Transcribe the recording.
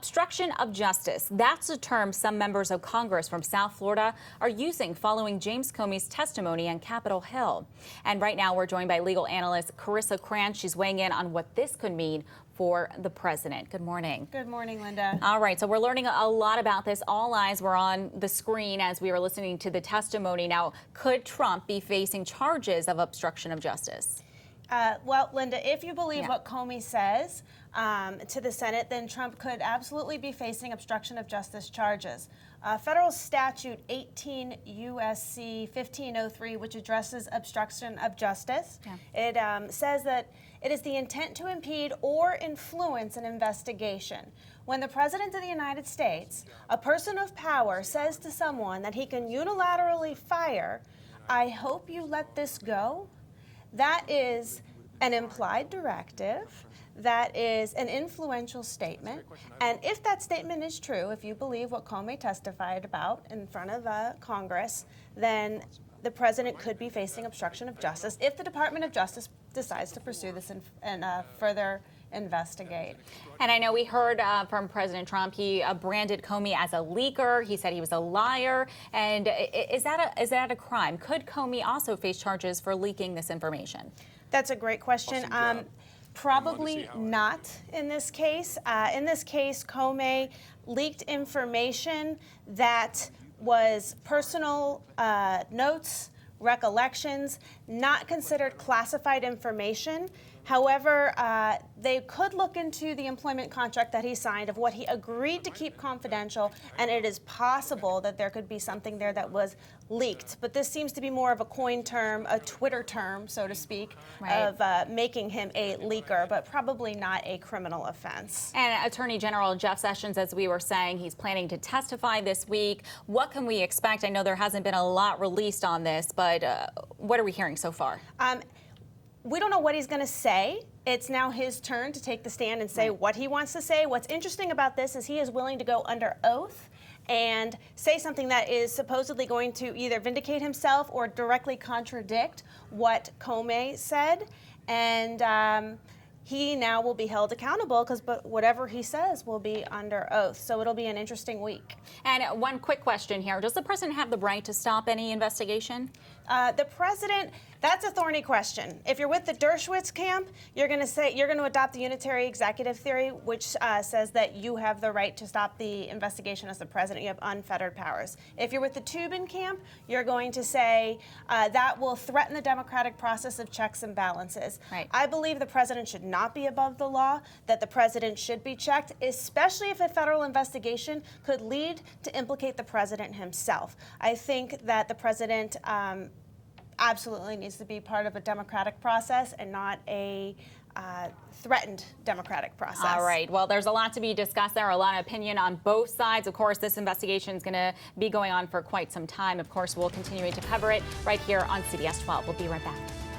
Obstruction of justice. That's a term some members of Congress from South Florida are using following James Comey's testimony on Capitol Hill. And right now we're joined by legal analyst Carissa Kranz. She's weighing in on what this could mean for the president. Good morning. Good morning, Linda. All right, so we're learning a lot about this. All eyes were on the screen as we were listening to the testimony. Now, could Trump be facing charges of obstruction of justice? Well, Linda, if you believe what Comey says to the Senate, then Trump could absolutely be facing obstruction of justice charges. Federal statute 18 U.S.C. 1503, which addresses obstruction of justice, it says that it is the intent to impede or influence an investigation. When the President of the United States, a person of power, says to someone that he can unilaterally fire, "I hope you let this go," that is an implied directive. That is an influential statement. And if that statement is true, if you believe what Comey testified about in front of Congress, then the president could be facing obstruction of justice if the Department of Justice decides to pursue this and further investigate. And I know we heard from President Trump, he branded Comey as a leaker. He said he was a liar. And is that a crime? Could Comey also face charges for leaking this information? That's a great question. Probably not in this case. In this case, Comey leaked information that was personal notes, recollections, not considered classified information. However, they could look into the employment contract that he signed of what he agreed to keep confidential, and it is possible that there could be something there that was leaked. But this seems to be more of a coin term, a Twitter term, so to speak, of making him a leaker, but probably not a criminal offense. And Attorney General Jeff Sessions, as we were saying, he's planning to testify this week. What can we expect? I know there hasn't been a lot released on this, but what are we hearing so far? We don't know what he's going to say. It's now his turn to take the stand and say what he wants to say. What's interesting about this is he is willing to go under oath and say something that is supposedly going to either vindicate himself or directly contradict what Comey said. And he now will be held accountable because whatever he says will be under oath. So it'll be an interesting week. And one quick question here. Does the president have the right to stop any investigation? The president, that's a thorny question. If you're with the Dershowitz camp, you're going to adopt the unitary executive theory, which says that you have the right to stop the investigation as the president. You have unfettered powers. If you're with the Tubin camp, you're going to say that will threaten the democratic process of checks and balances. I believe the president should not be above the law, that the president should be checked, especially if a federal investigation could lead to implicate the president himself. I think that the president absolutely needs to be part of a democratic process and not a threatened democratic process. All right. Well, there's a lot to be discussed there, a lot of opinion on both sides. Of course, this investigation is going to be going on for quite some time. Of course, we'll continue to cover it right here on CBS 12. We'll be right back.